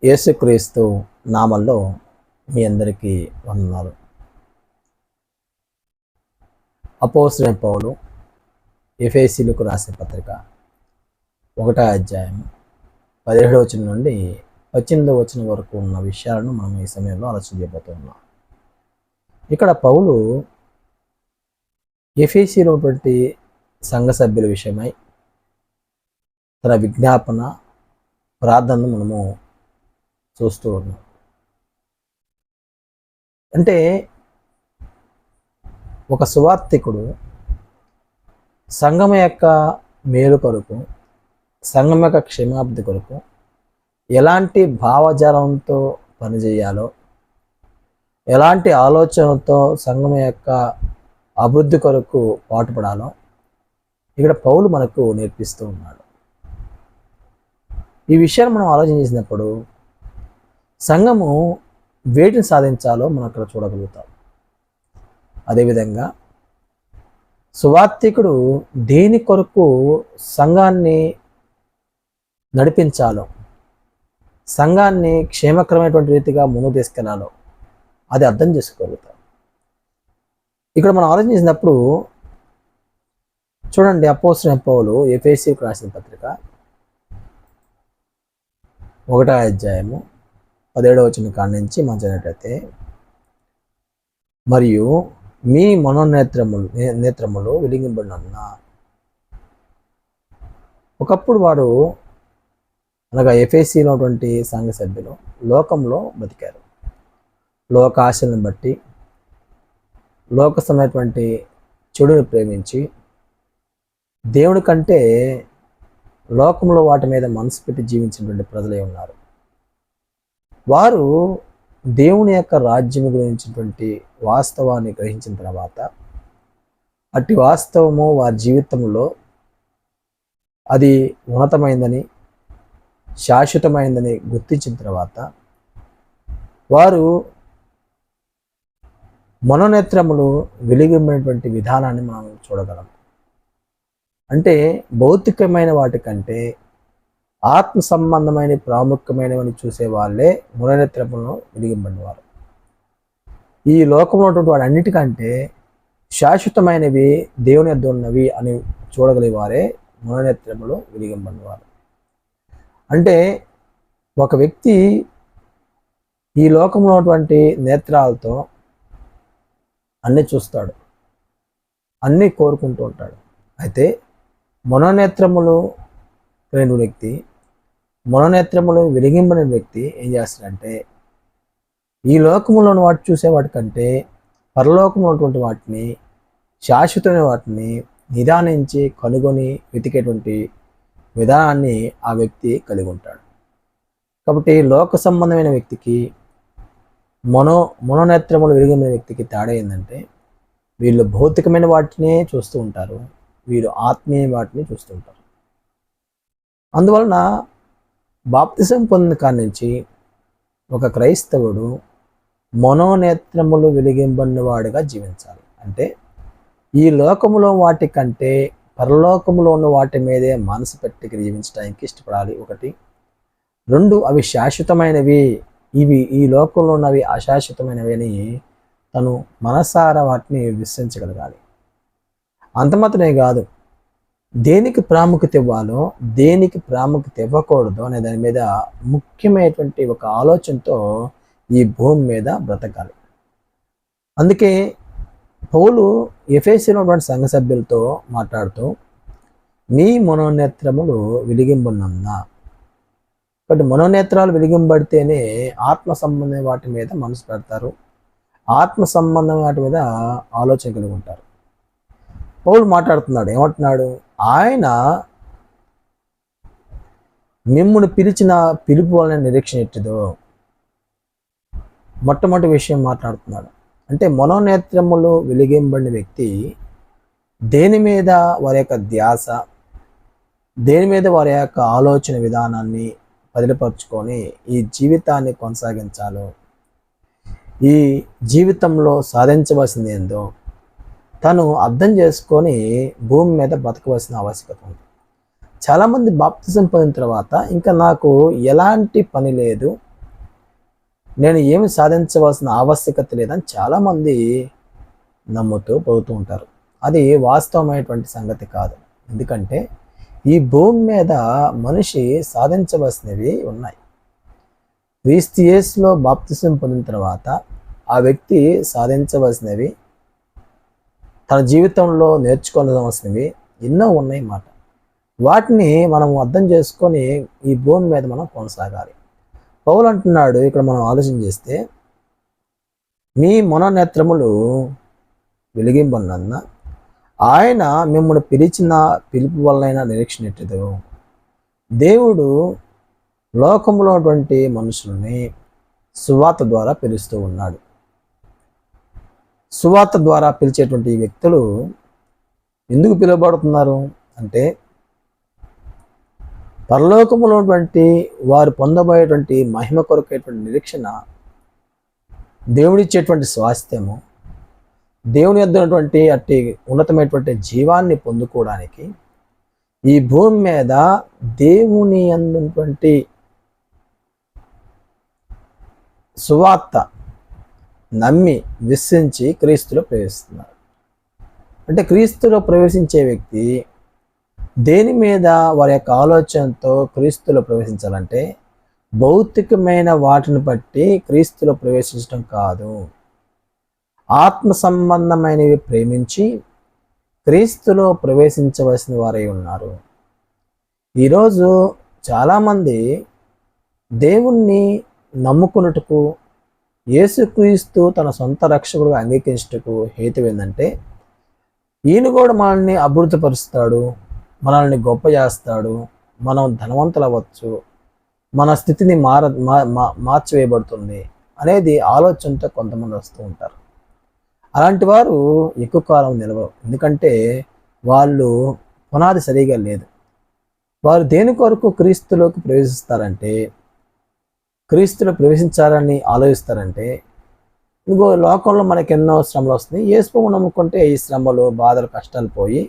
యేసుక్రీస్తు నామంలో మీ అందరికీ వందనాలు. అపోస్తలుడైన పౌలు ఎఫెసీయులకు రాసిన పత్రిక 1వ అధ్యాయం 17వ వచనం నుండి 18వ వచనం వరకు ఉన్న విషయాలను మనం ఈ సమయంలో ఆలోచించబోతున్నాం. ఇక్కడ పౌలు ఎఫెసీలో ఉన్నటువంటి సంఘ సభ్యుల విషయమై తన విజ్ఞాపన ప్రార్థనను మనము చూస్తూ ఉన్నాం. అంటే ఒక సువార్తికుడు సంఘం యొక్క మేలు కొరకు, సంఘం యొక్క క్షేమాభివృద్ధి కొరకు ఎలాంటి భావజాలంతో పనిచేయాలో, ఎలాంటి ఆలోచనలతో సంఘం యొక్క అభివృద్ధి కొరకు పాటుపడాలో ఇక్కడ పౌలు మనకు నేర్పిస్తూ ఉన్నాడు. ఈ విషయాన్ని మనం ఆలోచన చేసినప్పుడు సంఘము వేటిని సాధించాలో మనం అక్కడ చూడగలుగుతాం. అదేవిధంగా సువార్తికుడు దేని కొరకు సంఘాన్ని నడిపించాలో, సంఘాన్ని క్షేమకరమైనటువంటి రీతిగా ముందుకు తీసుకెళ్లాలో అది అర్థం చేసుకోగలుగుతాం. ఇక్కడ మనం ఆలోచించినప్పుడు చూడండి, అపోస్తలుడైన పౌలు ఎఫెసీయులకు రాసిన పత్రిక 1వ అధ్యాయము 17వ వచనం కాడ నుంచి మనం చదివినట్లయితే, మరియు మీ నేత్రములు వెలిగింపబడిన. ఒకప్పుడు వారు అనగా ఎఫెసీలో ఉన్నటువంటి సంఘ సభ్యులు లోకంలో బతికారు. లోక ఆశలను బట్టి, లోకసమైనటువంటి చెడుని ప్రేమించి దేవుడి కంటే లోకంలో వాటి మీద మనసు పెట్టి జీవించినటువంటి ప్రజలే ఉన్నారు. వారు దేవుని యొక్క రాజ్యం గురించినటువంటి వాస్తవాన్ని గ్రహించిన తర్వాత, అట్టి వాస్తవము వారి జీవితంలో అది ఉన్నతమైందని, శాశ్వతమైందని గుర్తించిన తర్వాత వారు మనోనేత్రములు వెలిగినటువంటి విధానాన్ని మనం చూడగలం. అంటే భౌతికమైన వాటికంటే ఆత్మ సంబంధమైన ప్రాముఖ్యమైనవని చూసే వాళ్ళే మనోనేత్రములను వెలిగింపబడినవారు. ఈ లోకంలో ఉన్నటువంటి వాడు అన్నిటికంటే శాశ్వతమైనవి, దేవుని యొద్ద ఉన్నవి అని చూడగలిగే వారే మనోనేత్రములు వెలిగింపబడినవారు. అంటే ఒక వ్యక్తి ఈ లోకంలో ఉన్నటువంటి నేత్రాలతో అన్నీ చూస్తాడు, అన్నీ కోరుకుంటూ ఉంటాడు. అయితే మనోనేత్రములు కలిగిన వ్యక్తి, మనోనేత్రములు వెలిగింపని వ్యక్తి ఏం చేస్తాడంటే ఈ లోకంలోని వాటి చూసే వాటికంటే పరలోకంలో ఉన్నటువంటి వాటిని, శాశ్వతమైన వాటిని నిదానించి కనుగొని వెతికేటువంటి విధానాన్ని ఆ వ్యక్తి కలిగి ఉంటాడు. కాబట్టి లోక సంబంధమైన వ్యక్తికి మనోనేత్రములు వెలిగిన వ్యక్తికి తేడా ఏంటంటే వీళ్ళు భౌతికమైన వాటినే చూస్తూ ఉంటారు, వీరు ఆత్మీయ వాటిని చూస్తూ ఉంటారు. అందువలన బాప్తిసం పొందిన కాడి నుంచి ఒక క్రైస్తవుడు మనోనేత్రములు వెలిగింపబడిన వాడిగా జీవించాలి. అంటే ఈ లోకములో వాటి కంటే పరలోకములో ఉన్న వాటి మీదే మనసు పెట్టి జీవించడానికి ఇష్టపడాలి. 1. 2, అవి శాశ్వతమైనవి, ఇవి ఈ లోకంలో ఉన్నవి అశాశ్వతమైనవి అని తను మనసారా వాటిని విశ్వసించగలగాలి. అంత మాత్రమే కాదు, దేనికి ప్రాముఖ్యత ఇవ్వాలో, దేనికి ప్రాముఖ్యత ఇవ్వకూడదు అనే దాని మీద ముఖ్యమైనటువంటి ఒక ఆలోచనతో ఈ భూమి మీద బ్రతకాలి. అందుకే పౌలు ఎఫెసీలో ఉన్నటువంటి సంఘ సభ్యులతో మాట్లాడుతూ మీ మనోనేత్రములు వెలిగింపబడిన. కాబట్టి మనోనేత్రాలు వెలిగింపబడితేనే ఆత్మ సంబంధమైన వాటి మీద మనసు పెడతారు, ఆత్మ సంబంధమైన వాటి మీద ఆలోచన కలిగి ఉంటారు. పౌలు మాట్లాడుతున్నాడు, ఏమంటున్నాడు? ఆయన మిమ్మును పిలిచిన పిలుపు వలన నిరీక్షణ ఎట్టిదో. మొట్టమొదటి విషయం మాట్లాడుతున్నాడు. అంటే మనోనేత్రములు వెలిగింపబడిన వ్యక్తి దేని మీద వారి యొక్క ధ్యాస, దేని మీద వారి యొక్క ఆలోచన విధానాన్ని బదిలిపరుచుకొని ఈ జీవితాన్ని కొనసాగించాలో, ఈ జీవితంలో సాధించవలసింది ఏందో తను అర్థం చేసుకొని భూమి మీద బ్రతకవలసిన ఆవశ్యకత ఉంది. చాలామంది బాప్తిజం పొందిన తర్వాత ఇంకా నాకు ఎలాంటి పని లేదు, నేను ఏమి సాధించవలసిన ఆవశ్యకత లేదని చాలామంది నమ్ముతూ పోతూ ఉంటారు. అది వాస్తవమైనటువంటి సంగతి కాదు. ఎందుకంటే ఈ భూమి మీద మనిషి సాధించవలసినవి ఉన్నాయి. క్రీస్తు యేసులో బాప్తిసం పొందిన తర్వాత ఆ వ్యక్తి సాధించవలసినవి, తన జీవితంలో నేర్చుకోవాల్సినవి ఎన్నో ఉన్నాయి మాట. వాటిని మనం అర్థం చేసుకొని ఈ భూమి మీద మనం కొనసాగాలి. పౌలు అంటున్నాడు ఇక్కడ మనం ఆలోచన చేస్తే, మీ మనోనేత్రములు వెలిగింపనందున ఆయన మిమ్మల్ని పిలిచిన పిలుపు వలన నిరీక్షణ ఎట్టదు. దేవుడు లోకంలో ఉన్నటువంటి మనుషుల్ని సువార్త ద్వారా పిలుస్తూ ఉన్నాడు. సువార్త ద్వారా పిలిచేటువంటి వ్యక్తులు ఎందుకు పిలువబడుతున్నారు అంటే, పరలోకములో ఉన్నటువంటి వారు పొందబోయేటువంటి మహిమ కొరకైనటువంటి నిరీక్షణ, దేవుడిచ్చేటువంటి స్వాస్థ్యము, దేవుని యొద్ద ఉన్నటువంటి అట్టి ఉన్నతమైనటువంటి జీవాన్ని పొందుకోవడానికి ఈ భూమి మీద దేవుని అందున్నటువంటి సువార్త నమ్మి విశ్వసించి క్రీస్తులో ప్రవేశిస్తున్నారు. అంటే క్రీస్తులో ప్రవేశించే వ్యక్తి దేని మీద వారి యొక్క ఆలోచనతో క్రీస్తులో ప్రవేశించాలంటే, భౌతికమైన వాటిని బట్టి క్రీస్తులో ప్రవేశించడం కాదు, ఆత్మ సంబంధమైనవి ప్రేమించి క్రీస్తులో ప్రవేశించవలసిన వారై ఉన్నారు. ఈరోజు చాలామంది దేవుణ్ణి నమ్ముకున్నట్టుకు, యేసుక్రీస్తు తన సొంత రక్షకుడుగా అంగీకరించుటకు హేతు ఏంటంటే, ఈయన కూడా మనల్ని అభివృద్ధిపరుస్తాడు, మనల్ని గొప్ప చేస్తాడు, మనం ధనవంతులు అవ్వచ్చు, మన స్థితిని మార్చివేయబడుతుంది అనేది ఆలోచనతో కొంతమంది వస్తూ ఉంటారు. అలాంటి వారు ఎక్కువ కాలం నిలవరు. ఎందుకంటే వాళ్ళు పునాది సరిగా లేదు. వారు దేని కొరకు క్రీస్తులోకి ప్రవేశిస్తారంటే, క్రీస్తులో ప్రవేశించాలని ఆలోచిస్తారంటే, ఇంకో లోకంలో మనకి ఎన్నో శ్రమలు వస్తున్నాయి, యేసును నమ్ముకుంటే ఈ శ్రమలు, బాధలు, కష్టాలు పోయి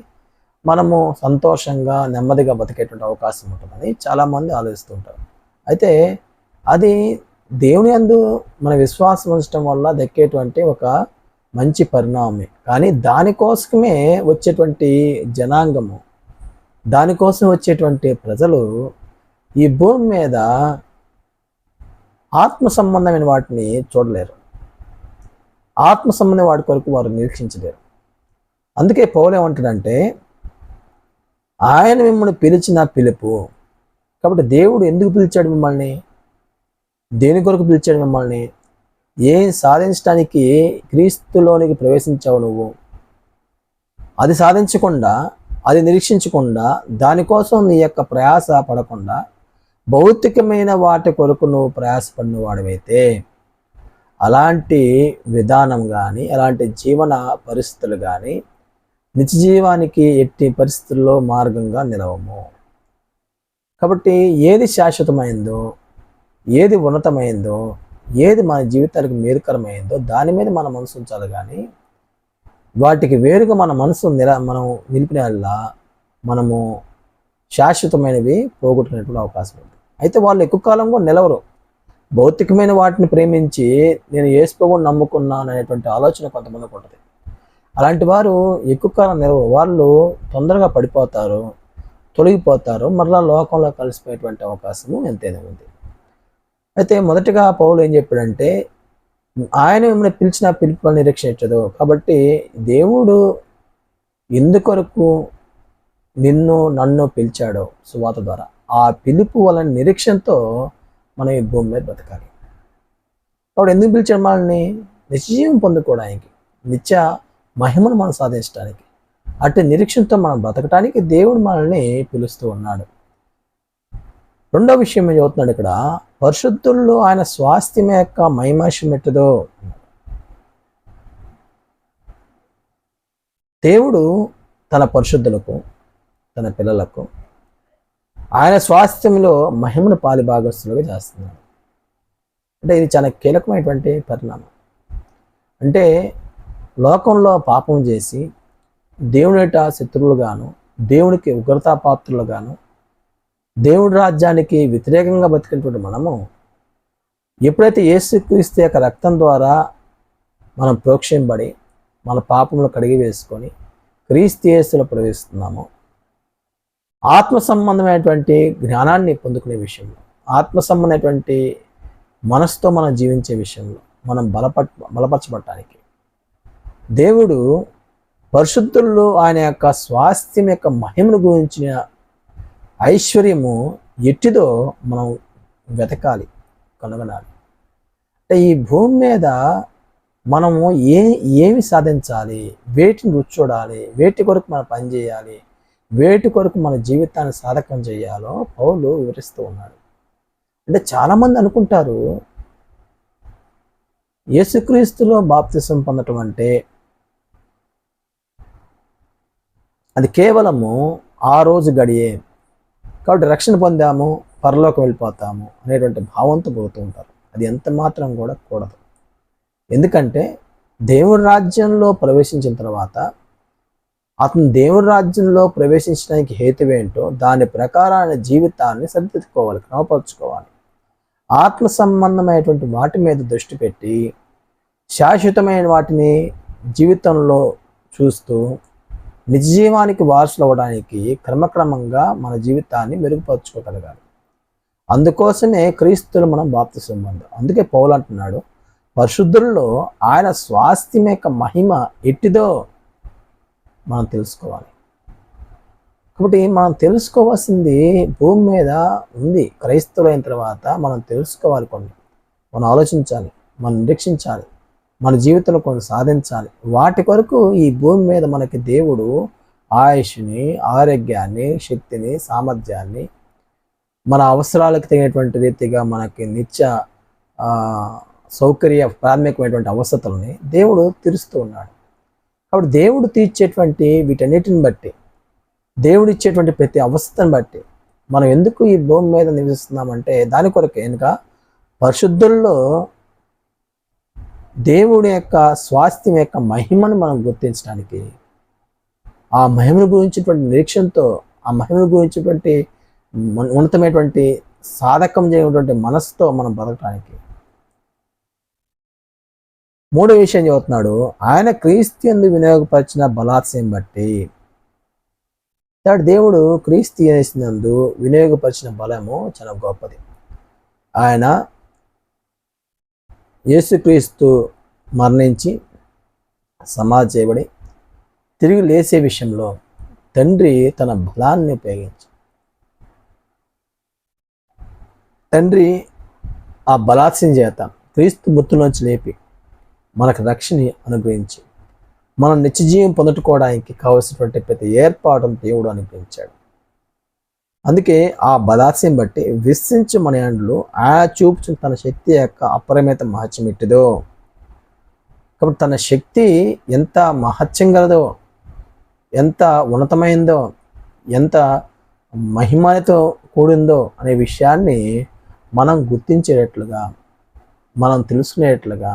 మనము సంతోషంగా నెమ్మదిగా బతికేటువంటి అవకాశం ఉంటుందని చాలామంది ఆలోచిస్తుంటారు. అయితే అది దేవుని యందు మన విశ్వాసం ఉంచడం వల్ల దక్కేటువంటి ఒక మంచి పరిణామమే. కానీ దానికోసమే వచ్చేటువంటి జనాంగము, దానికోసం వచ్చేటువంటి ప్రజలు ఈ భూమి మీద ఆత్మ సంబంధమైన వాటిని చూడలేరు, ఆత్మ సంబంధమైన వాటి కొరకు వారు నిరీక్షించలేరు. అందుకే పౌలు ఏమంటాడంటే, ఆయన మిమ్మల్ని పిలిచిన పిలుపు. కాబట్టి దేవుడు ఎందుకు పిలిచాడు మిమ్మల్ని? దేని కొరకు పిలిచాడు మిమ్మల్ని? ఏం సాధించడానికి క్రీస్తులోనికి ప్రవేశించావు నువ్వు? అది సాధించకుండా, అది నిరీక్షించకుండా, దానికోసం నీ యొక్క ప్రయాస పడకుండా భౌతికమైన వాటి కొరకు నువ్వు ప్రయాసపడిన వాడివైతే, అలాంటి విధానం కానీ, అలాంటి జీవన పరిస్థితులు కానీ నిత్య జీవానికి ఎట్టి పరిస్థితుల్లో మార్గంగా నిలవము. కాబట్టి ఏది శాశ్వతమైందో, ఏది ఉన్నతమైందో, ఏది మన జీవితానికి మేలుకరమైందో దాని మీద మన మనసు ఉంచాలి. కానీ వాటికి వేరుగా మన మనసు మనం నిలిపిన వల్ల మనము శాశ్వతమైనవి పోగొట్టుకునేటువంటి అవకాశం ఉంది. అయితే వాళ్ళు ఎక్కువ కాలం కూడా నిలవరు. భౌతికమైన వాటిని ప్రేమించి నేను యేసుని నమ్ముకున్నాను అనేటువంటి ఆలోచన కొంతమందికి ఉంటుంది. అలాంటి వారు ఎక్కువ కాలం నిలవరు. వాళ్ళు తొందరగా పడిపోతారు, తొలగిపోతారు, మరలా లోకంలో కలిసిపోయేటువంటి అవకాశము ఎంతైనా ఉంది. అయితే మొదటిగా పౌలు ఏం చెప్పాడంటే, ఆయన మిమ్మల్ని పిలిచిన పిలుపు నిరీక్షించదు. కాబట్టి దేవుడు ఎందుకొరకు నిన్ను నన్ను పిలిచాడో సువార్త ద్వారా, ఆ పిలుపు వలన నిరీక్షణతో మనం ఈ భూమి మీద బ్రతకాలి. కాబట్టి ఎందుకు పిలిచాడు మనల్ని? నిత్యజీవం పొందుకోవడానికి, నిత్య మహిమను మనం సాధించడానికి, అటు నిరీక్షణతో మనం బ్రతకడానికి దేవుడు మనల్ని పిలుస్తూ ఉన్నాడు. రెండో విషయం ఏం చదువుతున్నాడు ఇక్కడ, పరిశుద్ధుల్లో ఆయన స్వాస్థ్యం యొక్క మహిమాంశం ఎట్టుదో. దేవుడు తన పరిశుద్ధులకు, తన పిల్లలకు ఆయన స్వాస్థ్యంలో మహిమను పాలిభాగస్తులుగా చేస్తున్నాడు. అంటే ఇది చాలా కీలకమైనటువంటి పరిణామం. అంటే లోకంలో పాపం చేసి దేవునిట శత్రువులుగాను, దేవునికి ఉగ్రతాపాత్రులుగాను, దేవుడి రాజ్యానికి వ్యతిరేకంగా బతికినటువంటి మనము ఎప్పుడైతే యేసుక్రీస్తు యొక్క రక్తం ద్వారా మనం ప్రోక్షింపబడి మన పాపములు కడిగి వేసుకొని క్రీస్తు యేసులో ప్రవేశిస్తున్నామో, ఆత్మ సంబంధమైనటువంటి జ్ఞానాన్ని పొందుకునే విషయంలో, ఆత్మ సంబంధమైనటువంటి మనసుతో మనం జీవించే విషయంలో మనం బలపరచబడటానికి దేవుడు పరిశుద్ధుల్లో ఆయన యొక్క స్వాస్థ్యం యొక్క మహిమను గురించిన ఐశ్వర్యము ఎట్టిదో మనం వెతకాలి, కనుగొనాలి. అంటే ఈ భూమి మీద మనము ఏమి సాధించాలి, వేటిని రుచి చూడాలి, వేటి కొరకు మనం పనిచేయాలి, వేటి కొరకు మన జీవితాన్ని సాధకం చేయాలో పౌలు వివరిస్తూ ఉన్నాడు. అంటే చాలామంది అనుకుంటారు యేసుక్రీస్తులో బాప్తిసం పొందటం అంటే అది కేవలము ఆ రోజు గడియే, కాబట్టి రక్షణ పొందాము పరలోకి వెళ్ళిపోతాము అనేటువంటి భావంతో పోతూ ఉంటారు. అది ఎంత మాత్రం కూడా కూడదు. ఎందుకంటే దేవుడి రాజ్యంలో ప్రవేశించిన తర్వాత అతను దేవుడి రాజ్యంలో ప్రవేశించడానికి హేతువేంటో దాని ప్రకారాన్ని జీవితాన్ని సరిదిద్దుకోవాలి, క్రమపరుచుకోవాలి. ఆత్మ సంబంధమైనటువంటి వాటి మీద దృష్టి పెట్టి శాశ్వతమైన వాటిని జీవితంలో చూస్తూ నిజ జీవానికి వారసులు అవ్వడానికి క్రమక్రమంగా మన జీవితాన్ని మెరుగుపరుచుకోగలగాలి. అందుకోసమే క్రీస్తులు మనం బాప్తిసం పొందాం. అందుకే పౌలు అంటున్నాడు, పరిశుద్ధుల్లో ఆయన స్వాస్థ్యం యొక్క మహిమ ఎట్టిదో మనం తెలుసుకోవాలి. కాబట్టి మనం తెలుసుకోవాల్సింది భూమి మీద ఉంది. క్రైస్తవులైన తర్వాత మనం తెలుసుకోవాలి, కొన్ని మనం ఆలోచించాలి, మనం నిరీక్షించాలి, మన జీవితంలో కొన్ని సాధించాలి. వాటి కొరకు ఈ భూమి మీద మనకి దేవుడు ఆయుష్ని, ఆరోగ్యాన్ని, శక్తిని, సామర్థ్యాన్ని, మన అవసరాలకు తగినటువంటి రీతిగా మనకి నిత్య సౌకర్య ప్రాథమికమైనటువంటి అవసరాలని దేవుడు తీరుస్తూ ఉన్నాడు. కాబట్టి దేవుడు తీర్చేటువంటి వీటన్నిటిని బట్టి, దేవుడు ఇచ్చేటువంటి ప్రతి అవస్థను బట్టి మనం ఎందుకు ఈ భూమి మీద నివసిస్తున్నామంటే దాని కొరకు వెనుక పరిశుద్ధుల్లో దేవుడి యొక్క స్వాస్థ్యం యొక్క మహిమను మనం గుర్తించడానికి, ఆ మహిమను గురించినటువంటి నిరీక్షణతో, ఆ మహిమను గురించినటువంటి ఉన్నతమైనటువంటి సాధకం చేయటువంటి మనసుతో మనం బతకడానికి. మూడో విషయం చెబుతున్నాడు, ఆయన క్రీస్తు యందు వినియోగపరిచిన బలాత్సయం బట్టి. దేవుడు క్రీస్తు యేసునందు వినియోగపరిచిన బలము చాలా గొప్పది. ఆయన యేసుక్రీస్తు మరణించి సమాధి చేయబడి తిరిగి లేచే విషయంలో తండ్రి తన బలాన్ని ఉపయోగించి, తండ్రి ఆ బలాత్సయం చేత క్రీస్తు మృతుల్లోంచి లేపి మనకు రక్షణ అనుగ్రహించి మనం నిత్యజీవం పొందుకోవడానికి కావలసినటువంటి ప్రతి ఏర్పాటును దేవుడు అనుగ్రహించాడు. అందుకే ఆ బలాత్సయం బట్టి విశ్వించి మన యందు ఆయన చూపుచున్న తన శక్తి యొక్క అపరిమిత మహత్యం ఎట్టిదో. కాబట్టి తన శక్తి ఎంత మహత్యం గలదో, ఎంత ఉన్నతమైందో, ఎంత మహిమతో కూడిందో అనే విషయాన్ని మనం గుర్తించేటట్లుగా, మనం తెలుసుకునేటట్లుగా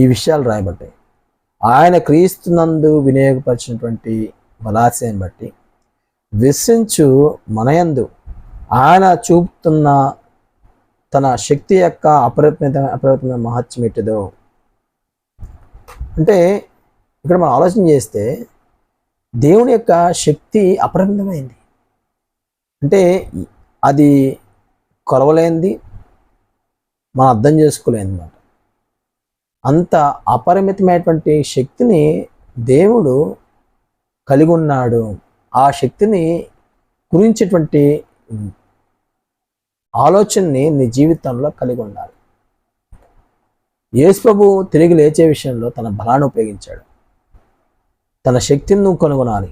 ఈ విషయాలు రాయబడ్డాయి. ఆయన క్రీస్తునందు వినియోగపరిచినటువంటి బలాశయం బట్టి విశ్వించు మనయందు ఆయన చూపుతున్న తన శక్తి యొక్క అపరిమితమైన మహత్యం ఎట్టిదో. అంటే ఇక్కడ మనం ఆలోచన చేస్తే దేవుని యొక్క శక్తి అపరిమితమైంది, అంటే అది కొలవలేనిది, మనం అర్థం చేసుకోలేని మాట. అంత అపరిమితమైనటువంటి శక్తిని దేవుడు కలిగి ఉన్నాడు. ఆ శక్తిని గురించేటువంటి ఆలోచనని నీ జీవితంలో కలిగి ఉండాలి. యేసు ప్రభువు తిరిగి లేచే విషయంలో తన బలాన్ని ఉపయోగించాడు. తన శక్తిని నువ్వు కనుగొనాలి.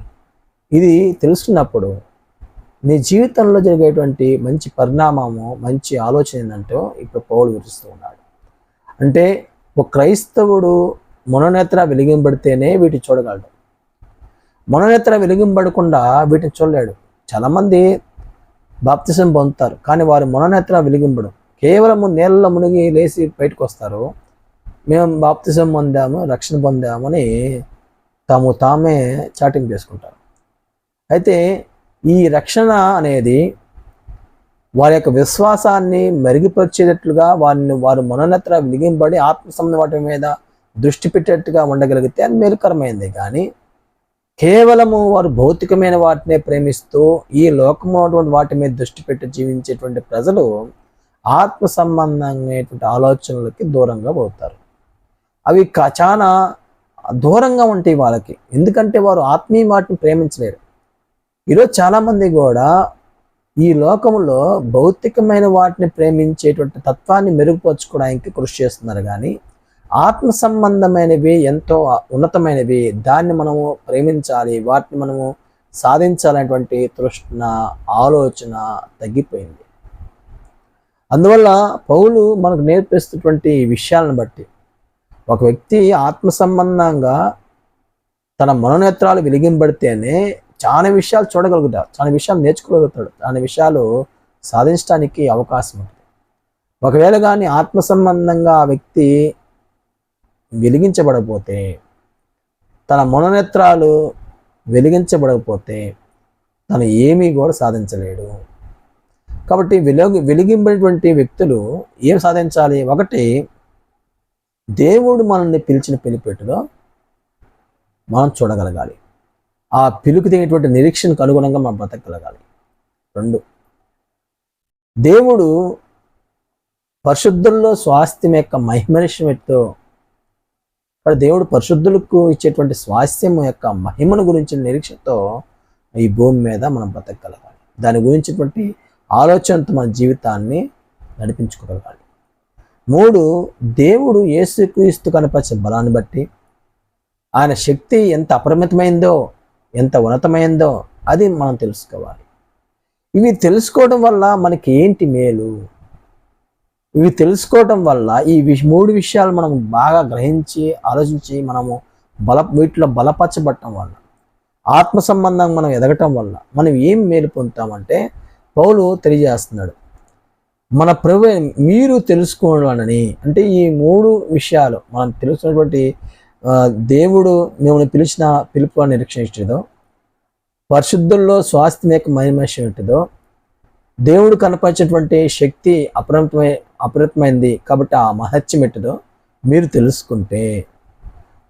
ఇది తెలుసుకున్నప్పుడు నీ జీవితంలో జరిగేటువంటి మంచి పరిణామము, మంచి ఆలోచన ఏంటంటే ఇప్పుడు పౌలు వివరిస్తూ ఉన్నాడు. అంటే ఒక క్రైస్తవుడు మనోనేత్ర వెలిగింపడితేనే వీటిని చూడగలడు. మనోనేత్ర వెలిగింపడకుండా వీటిని చూడలేడు. చాలామంది బాప్తిసం పొందుతారు, కానీ వారి మనోనేత్ర వెలిగింపడు. కేవలం నీళ్ళలో మునిగి లేచి బయటకు వస్తారు, మేము బాప్తిసం పొందాము, రక్షణ పొందామని తామే చాటింగ్ చేసుకుంటారు. అయితే ఈ రక్షణ అనేది వారి యొక్క విశ్వాసాన్ని మెరుగుపరిచేటట్లుగా వారు మనోనేత్ర వెలిగింపబడి ఆత్మ సంబంధ వాటి మీద దృష్టి పెట్టేట్టుగా ఉండగలిగితే అది మేలుకరమైంది. కానీ కేవలము వారు భౌతికమైన వాటినే ప్రేమిస్తూ ఈ లోకమైనటువంటి వాటి మీద దృష్టి పెట్టి జీవించేటువంటి ప్రజలు ఆత్మ సంబంధమైనటువంటి ఆలోచనలకి దూరంగా పోతారు. అవి చాలా దూరంగా ఉంటాయి వాళ్ళకి, ఎందుకంటే వారు ఆత్మీయ వాటిని ప్రేమించలేరు. ఈరోజు చాలామంది కూడా ఈ లోకంలో భౌతికమైన వాటిని ప్రేమించేటువంటి తత్వాన్ని మెరుగుపరుచుకోవడానికి కృషి చేస్తున్నారు. కానీ ఆత్మ సంబంధమైనవి ఎంతో ఉన్నతమైనవి, దాన్ని మనము ప్రేమించాలి, వాటిని మనము సాధించాలనేటువంటి తృష్ణ ఆలోచన తగ్గిపోయింది. అందువల్ల పౌలు మనకు నేర్పిస్తున్నటువంటి విషయాలను బట్టి ఒక వ్యక్తి ఆత్మ సంబంధంగా తన మనోనేత్రాలు వెలిగింపబడితేనే చాలా విషయాలు చూడగలుగుతాడు, చాలా విషయాలు నేర్చుకోగలుగుతాడు, చాలా విషయాలు సాధించడానికి అవకాశం ఉంటుంది. ఒకవేళ కానీ ఆత్మ సంబంధంగా ఆ వ్యక్తి వెలిగించబడకపోతే, తన మనోనేత్రాలు వెలిగించబడకపోతే తను ఏమీ కూడా సాధించలేడు. కాబట్టి వెలిగింపేటువంటి వ్యక్తులు ఏం సాధించాలి? ఒకటి, దేవుడు మనల్ని పిలిచిన పిలిపెట్టులో మనం చూడగలగాలి, ఆ పిలుపు తగినటువంటి నిరీక్షణకు అనుగుణంగా మనం బ్రతకగలగాలి. 2, దేవుడు పరిశుద్ధుల్లో స్వాస్థ్యం యొక్క మహిమనిష్ఠతో, దేవుడు పరిశుద్ధులకు ఇచ్చేటువంటి స్వాస్థ్యం యొక్క మహిమను గురించిన నిరీక్షతో ఈ భూమి మీద మనం బ్రతకగలగాలి. దాని గురించినటువంటి ఆలోచనతో మన జీవితాన్ని నడిపించుకోగలగాలి. 3, దేవుడు యేసుక్రీస్తు కనపరిచే బలాన్ని బట్టి ఆయన శక్తి ఎంత అపరిమితమైందో, ఎంత ఉన్నతమైందో అది మనం తెలుసుకోవాలి. ఇవి తెలుసుకోవడం వల్ల మనకి ఏంటి మేలు? ఇవి తెలుసుకోవటం వల్ల ఈ 3 విషయాలు మనం బాగా గ్రహించి ఆలోచించి మనము వీటిలో బలపరచబడటం వల్ల, ఆత్మ సంబంధంగా మనం ఎదగటం వల్ల మనం ఏం మేలు పొందుతామంటే పౌలు తెలియజేస్తున్నాడు, మన ప్రభు మీరు తెలుసుకోవాలని. అంటే ఈ 3 విషయాలు మనం తెలుసుకున్నటువంటి దేవుడు మిమ్మల్ని పిలిచిన పిలుపు నిరీక్షించదో, పరిశుద్ధుల్లో స్వాస్థ్యం యొక్క మహిమేషం ఏంటిదో, దేవుడు కనపరిచేటువంటి శక్తి అపరిమితమైంది కాబట్టి ఆ మహత్యం ఎట్టుదో మీరు తెలుసుకుంటే,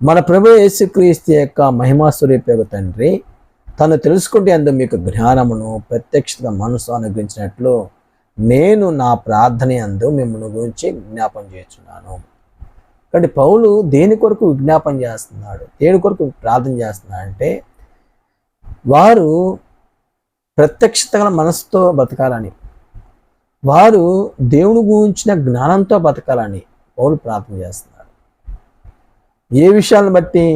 మన ప్రభు యేసుక్రీస్తు యొక్క మహిమాస్వరూప తండ్రి తను తెలుసుకుంటే అందుకు మీకు జ్ఞానమును ప్రత్యక్షత మనసు అనుగ్రహించినట్లు నేను నా ప్రార్థన యందు మిమ్మల్ని గురించి జ్ఞాపం చేస్తున్నాను. కాబట్టి పౌలు దేని కొరకు విజ్ఞాపన చేస్తున్నాడు, దేని కొరకు ప్రార్థన చేస్తున్నాడు అంటే వారు ప్రత్యక్షత గల మనసుతో బతకాలని, వారు దేవుని గురించిన జ్ఞానంతో బతకాలని పౌలు ప్రార్థన చేస్తున్నాడు. ఏ విషయాలను బట్టి?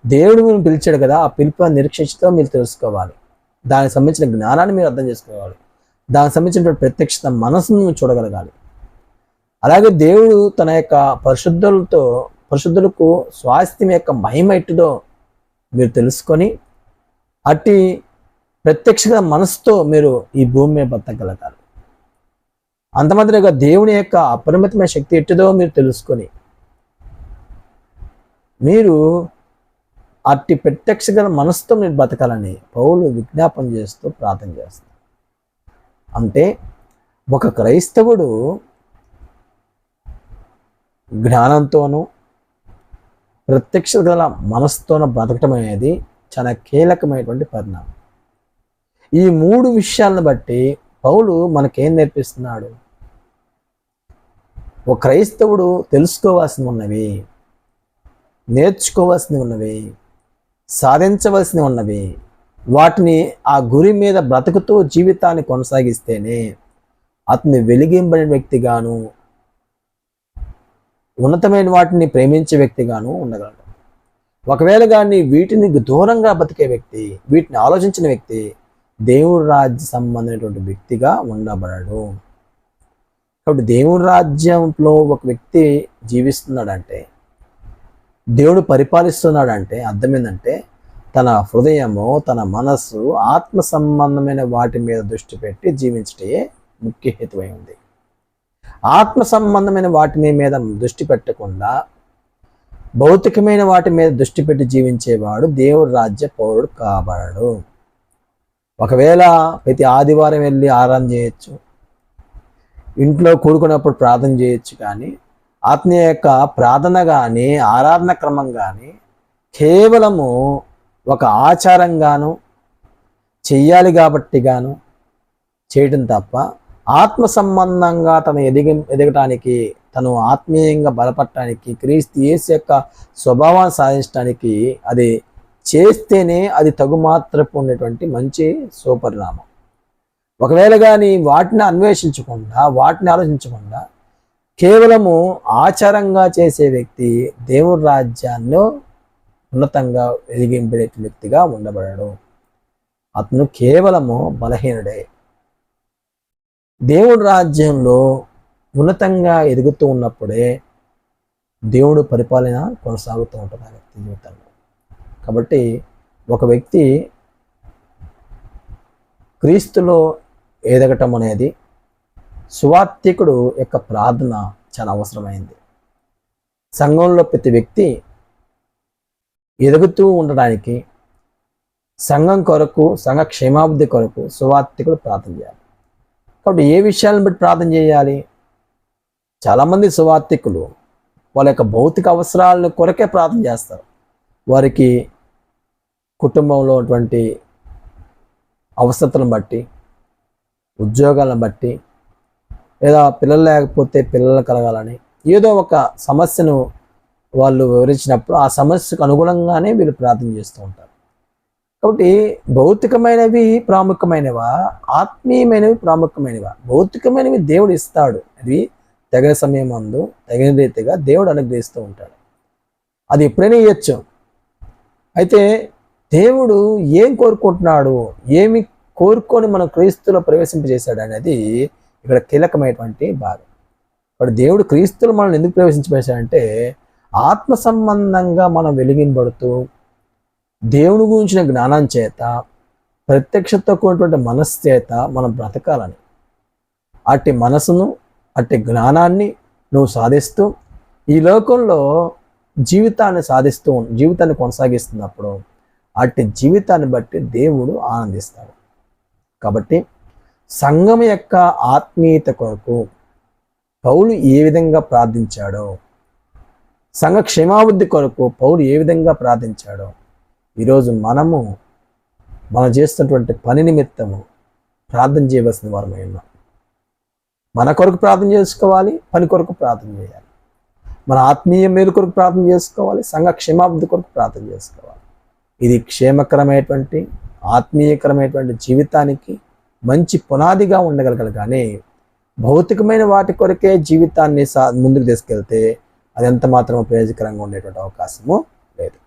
దేవుడు మీరు పిలిచాడు కదా, ఆ పిలుపు నిరీక్షించతో మీరు తెలుసుకోవాలి, దానికి సంబంధించిన జ్ఞానాన్ని మీరు అర్థం చేసుకోవాలి, దానికి సంబంధించిన ప్రత్యక్షత మనసును మీరు చూడగలగాలి. అలాగే దేవుడు తన యొక్క పరిశుద్ధులకు స్వాస్థ్యం యొక్క మహిమ ఎట్టుదో మీరు తెలుసుకొని అట్టి ప్రత్యక్ష మనసుతో మీరు ఈ భూమి మీద బతకగలగాలి. అంతమాత్రమే దేవుని యొక్క అపరిమితమైన శక్తి ఎట్టుదో మీరు తెలుసుకొని మీరు అట్టి ప్రత్యక్ష మనసుతో మీరు బతకాలని పౌలు విజ్ఞాపన చేస్తూ ప్రార్థన చేస్తారు. అంటే ఒక క్రైస్తవుడు జ్ఞానంతోనూ ప్రత్యక్ష గల మనసుతోనూ బ్రతకటం అనేది చాలా కీలకమైనటువంటి పరిణామం. ఈ 3 విషయాలను బట్టి పౌలు మనకేం నేర్పిస్తున్నాడు? ఒక క్రైస్తవుడు తెలుసుకోవాల్సి ఉన్నవి, నేర్చుకోవాల్సినవి ఉన్నవి, సాధించవలసినవి ఉన్నవి, వాటిని ఆ గురి మీద బ్రతుకుతూ జీవితాన్ని కొనసాగిస్తేనే అతన్ని వెలిగింపబడిన వ్యక్తిగాను, ఉన్నతమైన వాటిని ప్రేమించే వ్యక్తిగాను ఉండగలడు. ఒకవేళ కానీ వీటిని దూరంగా బతికే వ్యక్తి, వీటిని ఆలోచించిన వ్యక్తి దేవుడి రాజ్య సంబంధమైనటువంటి వ్యక్తిగా ఉండబడడు. కాబట్టి దేవుడి రాజ్యంలో ఒక వ్యక్తి జీవిస్తున్నాడంటే, దేవుడు పరిపాలిస్తున్నాడంటే అర్థం ఏంటంటే తన హృదయము, తన మనస్సు ఆత్మ సంబంధమైన వాటి మీద దృష్టి పెట్టి జీవించటే ముఖ్య హేతువై ఉంది. ఆత్మ సంబంధమైన వాటిని మీద దృష్టి పెట్టకుండా భౌతికమైన వాటి మీద దృష్టి పెట్టి జీవించేవాడు దేవుడి రాజ్య పౌరుడు కాబడడు. ఒకవేళ ప్రతి ఆదివారం వెళ్ళి ఆరాధన చేయొచ్చు, ఇంట్లో కూడుకున్నప్పుడు ప్రార్థన చేయొచ్చు, కానీ ఆత్మీయ యొక్క ప్రార్థన కానీ ఆరాధన క్రమం కానీ కేవలము ఒక ఆచారంగాను చెయ్యాలి కాబట్టి గాను చేయటం తప్ప ఆత్మ సంబంధంగా తను ఎదగటానికి, తను ఆత్మీయంగా బలపడటానికి, క్రీస్తు యేసు యొక్క స్వభావాన్ని సాధించడానికి అది చేస్తేనే అది తగుమాత్రపు ఉన్నటువంటి మంచి సుపరిణామం. ఒకవేళ కానీ వాటిని అన్వేషించకుండా, వాటిని ఆలోచించకుండా కేవలము ఆచారంగా చేసే వ్యక్తి దేవుడి రాజ్యాన్ని ఉన్నతంగా ఎదిగింపే వ్యక్తిగా ఉండబడడు. అతను కేవలము బలహీనుడే. దేవుడి రాజ్యంలో ఉన్నతంగా ఎదుగుతూ ఉన్నప్పుడే దేవుడు పరిపాలన కొనసాగుతూ ఉంటుంది ఆ వ్యక్తి జీవితంలో. కాబట్టి ఒక వ్యక్తి క్రీస్తులో ఎదగటం అనేది సువార్థికుడు యొక్క ప్రార్థన చాలా అవసరమైంది. సంఘంలో ప్రతి వ్యక్తి ఎదుగుతూ ఉండడానికి, సంఘం కొరకు, సంఘ క్షేమాభివృద్ధి కొరకు సువార్థికుడు ప్రార్థన చేయాలి. కాబట్టి ఏ విషయాలను బట్టి ప్రార్థన చేయాలి? చాలామంది సువార్థికులు వాళ్ళ యొక్క భౌతిక అవసరాలను కొరకే ప్రార్థన చేస్తారు. వారికి కుటుంబంలో ఉన్నటువంటి అవసరతలను బట్టి, ఉద్యోగాలను బట్టి, లేదా పిల్లలు లేకపోతే పిల్లలు కలగాలని ఏదో ఒక సమస్యను వాళ్ళు వివరించినప్పుడు ఆ సమస్యకు అనుగుణంగానే వీళ్ళు ప్రార్థన చేస్తూ ఉంటారు. కాబట్టి భౌతికమైనవి ప్రాముఖ్యమైనవా, ఆత్మీయమైనవి ప్రాముఖ్యమైనవా? భౌతికమైనవి దేవుడు ఇస్తాడు, అది తగిన సమయం అందు తగిన రీతిగా దేవుడు అనుగ్రహిస్తూ ఉంటాడు. అది ఎప్పుడైనా ఇవ్వచ్చు. అయితే దేవుడు ఏం కోరుకుంటున్నాడు, ఏమి కోరుకొని మనం క్రీస్తులో ప్రవేశింపజేశాడు అనేది ఇక్కడ కీలకమైనటువంటి భాగం. ఇప్పుడు దేవుడు క్రీస్తులో మనల్ని ఎందుకు ప్రవేశింపజేశాడంటే ఆత్మ సంబంధంగా మనం వెలిగింపబడుతూ దేవుని గురించిన జ్ఞానం చేత, ప్రత్యక్షతతో కూడినటువంటి మనస్సు చేత మనం బ్రతకాలని. అట్టి మనసును, అట్టి జ్ఞానాన్ని నువ్వు సాధిస్తూ ఈ లోకంలో జీవితాన్ని కొనసాగిస్తున్నప్పుడు అట్టి జీవితాన్ని బట్టి దేవుడు ఆనందిస్తాడు. కాబట్టి సంఘం యొక్క ఆత్మీయత కొరకు పౌలు ఏ విధంగా ప్రార్థించాడో, సంఘ క్షేమాభివృద్ధి కొరకు పౌలు ఏ విధంగా ప్రార్థించాడో ఈరోజు మనం చేస్తున్నటువంటి పని నిమిత్తము ప్రార్థన చేయవలసిన వారమై ఉన్నాం. మన కొరకు ప్రార్థన చేసుకోవాలి, పని కొరకు ప్రార్థన చేయాలి. మన ఆత్మీయ మేలు కొరకు ప్రార్థన చేసుకోవాలి, సంఘ క్షేమాభివృద్ధి కొరకు ప్రార్థన చేసుకోవాలి. ఇది క్షేమకరమైనటువంటి ఆత్మీయకరమైనటువంటి జీవితానికి మంచి పునాదిగా ఉండగలగాలి. కానీ భౌతికమైన వాటి కొరకే జీవితాన్ని ముందుకు తీసుకెళ్తే అది ఎంత మాత్రమో ప్రయోజకరంగా ఉండేటువంటి అవకాశము లేదు.